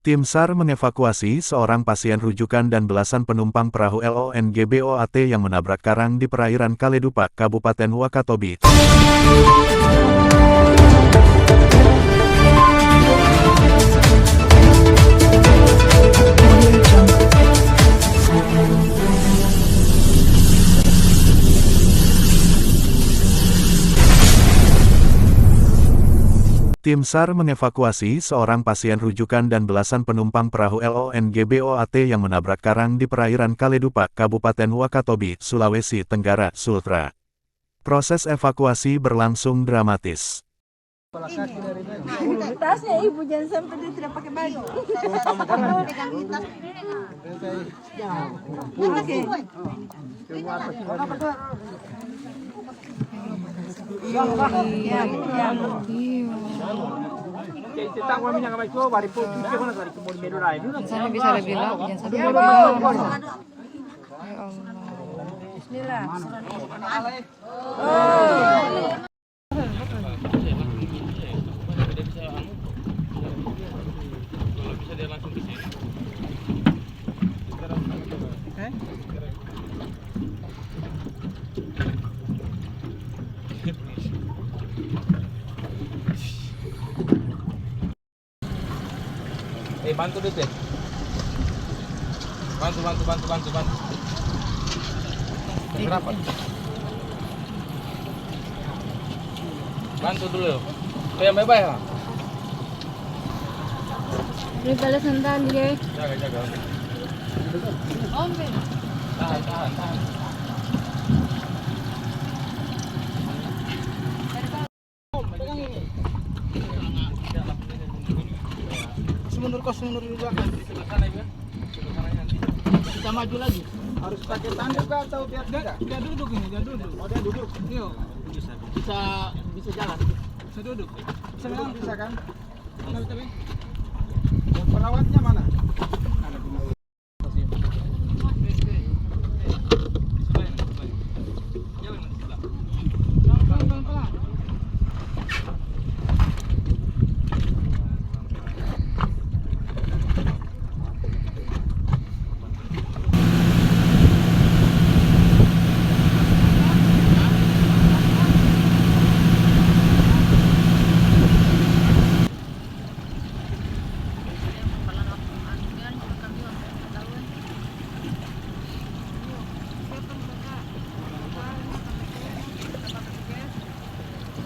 Tim SAR mengevakuasi seorang pasien rujukan dan belasan penumpang perahu LONGBOAT yang menabrak karang di perairan Kaledupa, Kabupaten Wakatobi. Tim SAR mengevakuasi seorang pasien rujukan dan belasan penumpang perahu LONGBOAT yang menabrak karang di perairan Kaledupa, Kabupaten Wakatobi, Sulawesi Tenggara, Sultra. Proses evakuasi berlangsung dramatis. Tasnya ibu jangan sampai dia tidak pakai baju. Sana bisa lebih lah, jangan sampai berubah. Ya Allah. Bismillah. Bantu deh. Bantu. Berapa? Bantu dulu. Kayak bebas ya? Ini balas sandal dia. Jaga. Tahan. Mundur di belakang. Sebelah sana ya. Sebelah sana nanti. Kita maju lagi. Harus pakai tanduk kah atau biar enggak? Dia duduk ini, dia duduk. Oh, dia duduk. Iya. Bisa jalan. Bisa duduk. Bisa kan? Tapi perawatnya mana?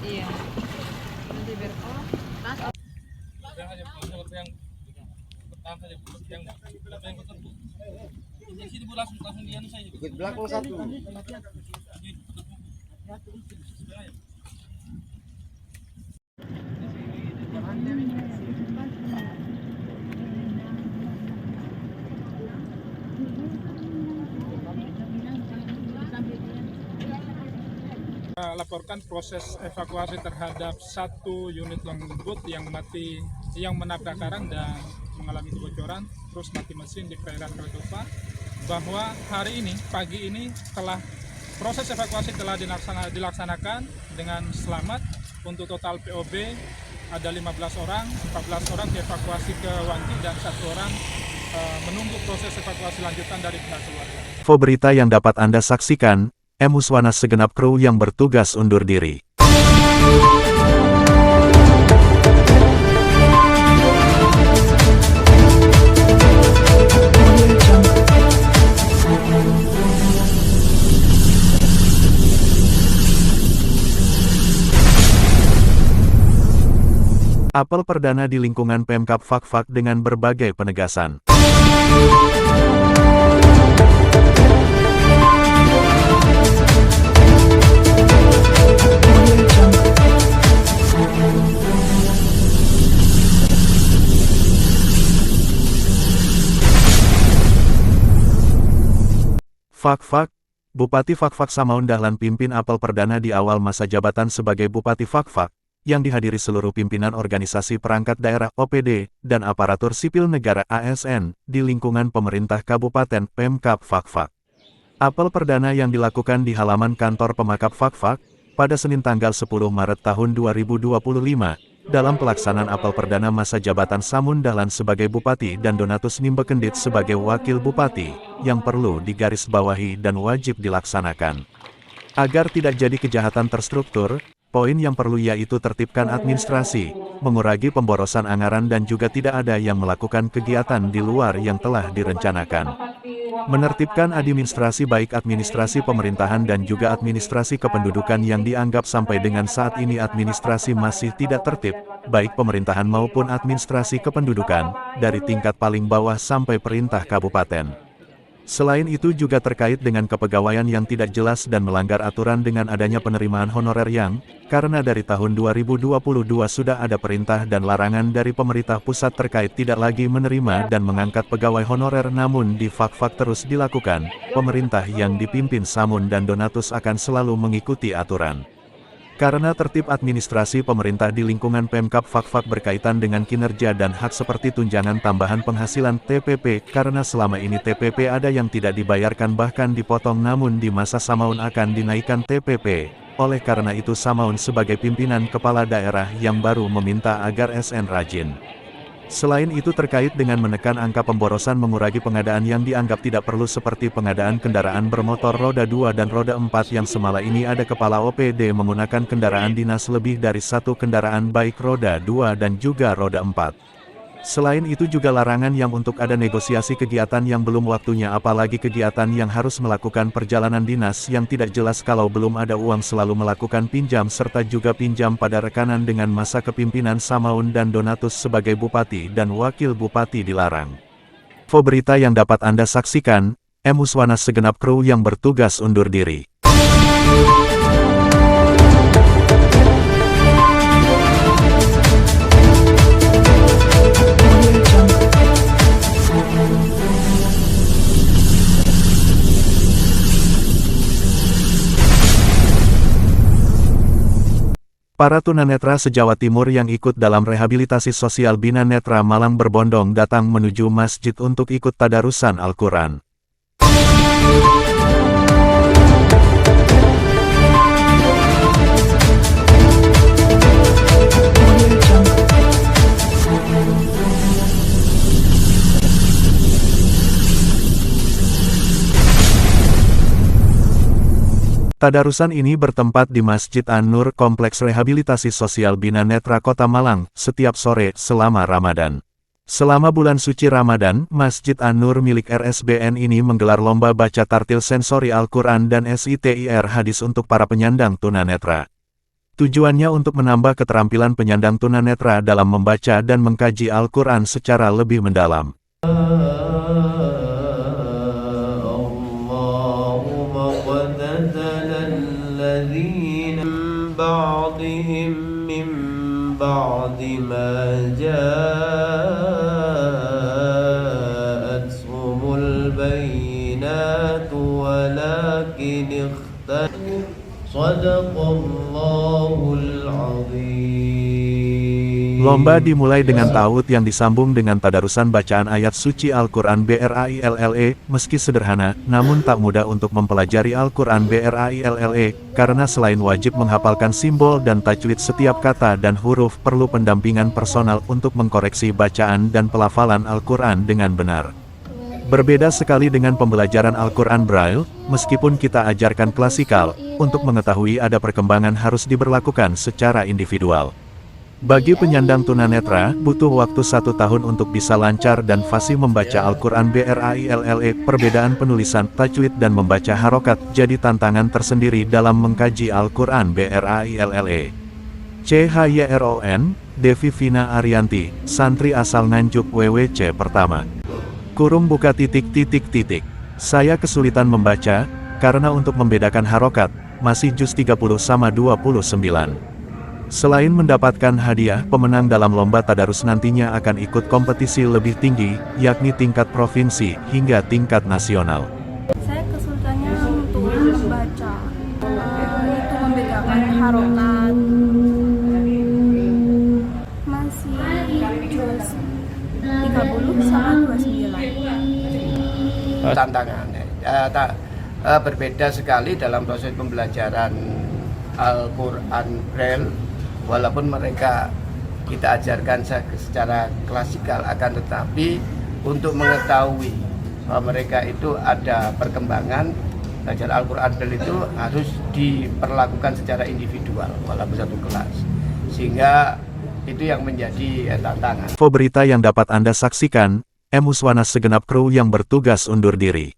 Iya. Nanti biar Ikut belakang satu. Laporkan proses evakuasi terhadap satu unit longboat yang menabrak karang dan mengalami kebocoran terus mati mesin di perairan Kaledupa, bahwa hari ini pagi ini proses evakuasi telah dilaksanakan dengan selamat. Untuk total POB ada 15 orang, 14 orang dievakuasi ke Wanti dan 1 orang menunggu proses evakuasi lanjutan dari pihak keluarga. Info berita yang dapat Anda saksikan, Huswana segenap kru yang bertugas undur diri. Apel perdana di lingkungan Pemkab Fakfak dengan berbagai penegasan. Fakfak, Bupati Fakfak Samaun Dahlan pimpin apel perdana di awal masa jabatan sebagai Bupati Fakfak, yang dihadiri seluruh pimpinan organisasi perangkat daerah OPD dan aparatur sipil negara ASN di lingkungan pemerintah Kabupaten Pemkab Fakfak. Apel perdana yang dilakukan di halaman kantor Pemakap Fakfak pada Senin tanggal 10 Maret tahun 2025 dalam pelaksanaan apel perdana masa jabatan Samun Dahlan sebagai Bupati dan Donatus Nimbekendit sebagai Wakil Bupati, yang perlu digarisbawahi dan wajib dilaksanakan. Agar tidak jadi kejahatan terstruktur, poin yang perlu yaitu tertibkan administrasi, mengurangi pemborosan anggaran dan juga tidak ada yang melakukan kegiatan di luar yang telah direncanakan. Menertibkan administrasi baik administrasi pemerintahan dan juga administrasi kependudukan yang dianggap sampai dengan saat ini administrasi masih tidak tertib, baik pemerintahan maupun administrasi kependudukan, dari tingkat paling bawah sampai perintah kabupaten. Selain itu juga terkait dengan kepegawaian yang tidak jelas dan melanggar aturan dengan adanya penerimaan honorer yang, karena dari tahun 2022 sudah ada perintah dan larangan dari pemerintah pusat terkait tidak lagi menerima dan mengangkat pegawai honorer namun di fak-fak terus dilakukan, pemerintah yang dipimpin Samun dan Donatus akan selalu mengikuti aturan. Karena tertib administrasi pemerintah di lingkungan Pemkab fak-fak berkaitan dengan kinerja dan hak seperti tunjangan tambahan penghasilan TPP, karena selama ini TPP ada yang tidak dibayarkan bahkan dipotong namun di masa Samaun akan dinaikkan TPP. Oleh karena itu Samaun sebagai pimpinan kepala daerah yang baru meminta agar SN rajin. Selain itu terkait dengan menekan angka pemborosan mengurangi pengadaan yang dianggap tidak perlu seperti pengadaan kendaraan bermotor roda 2 dan roda 4 yang semula ini ada kepala OPD menggunakan kendaraan dinas lebih dari satu kendaraan baik roda 2 dan juga roda 4. Selain itu juga larangan yang untuk ada negosiasi kegiatan yang belum waktunya apalagi kegiatan yang harus melakukan perjalanan dinas yang tidak jelas kalau belum ada uang selalu melakukan pinjam serta juga pinjam pada rekanan dengan masa kepimpinan Samaun dan Donatus sebagai Bupati dan Wakil Bupati dilarang. Info berita yang dapat Anda saksikan, Uswana segenap kru yang bertugas undur diri. Para tunanetra se-Jawa Timur yang ikut dalam rehabilitasi sosial Bina Netra Malang berbondong datang menuju masjid untuk ikut tadarusan Al-Quran. Tadarusan ini bertempat di Masjid An-Nur Kompleks Rehabilitasi Sosial Bina Netra Kota Malang, setiap sore selama Ramadan. Selama bulan suci Ramadan, Masjid An-Nur milik RSBN ini menggelar lomba baca tartil sensori Al-Quran dan SITIR hadis untuk para penyandang tunanetra. Tujuannya untuk menambah keterampilan penyandang tunanetra dalam membaca dan mengkaji Al-Quran secara lebih mendalam. بعضهم من بعد ما جاءتهم البينات ولكن اختلفوا صدق الله العظيم. Lomba dimulai dengan ta'awudz yang disambung dengan tadarusan bacaan ayat suci Al-Quran BRAILLE, meski sederhana, namun tak mudah untuk mempelajari Al-Quran BRAILLE, karena selain wajib menghafalkan simbol dan tajwid setiap kata dan huruf perlu pendampingan personal untuk mengkoreksi bacaan dan pelafalan Al-Quran dengan benar. Berbeda sekali dengan pembelajaran Al-Quran Braille, meskipun kita ajarkan klasikal, untuk mengetahui ada perkembangan harus diberlakukan secara individual. Bagi penyandang tunanetra, butuh waktu 1 tahun untuk bisa lancar dan fasih membaca Al-Quran BRAILLE. Perbedaan penulisan, tajwid dan membaca harokat jadi tantangan tersendiri dalam mengkaji Al-Quran BRAILLE. CHYRON, Devi Vina Arianti, santri asal Nganjuk WWC pertama. Kurung buka titik. Saya kesulitan membaca, karena untuk membedakan harokat, masih juz 30 sama 29. Selain mendapatkan hadiah, pemenang dalam lomba tadarus nantinya akan ikut kompetisi lebih tinggi, yakni tingkat provinsi hingga tingkat nasional. Saya kesulitannya untuk membaca, itu membedakan harokat, masih juz 30 sama 29. Tantangannya berbeda sekali dalam proses pembelajaran Al-Quran Braille. Walaupun mereka kita ajarkan secara klasikal, akan tetapi untuk mengetahui bahwa mereka itu ada perkembangan belajar Al-Quran itu harus diperlakukan secara individual walaupun satu kelas, sehingga itu yang menjadi tantangan. Info berita yang dapat Anda saksikan, M. Uswana segenap kru yang bertugas undur diri.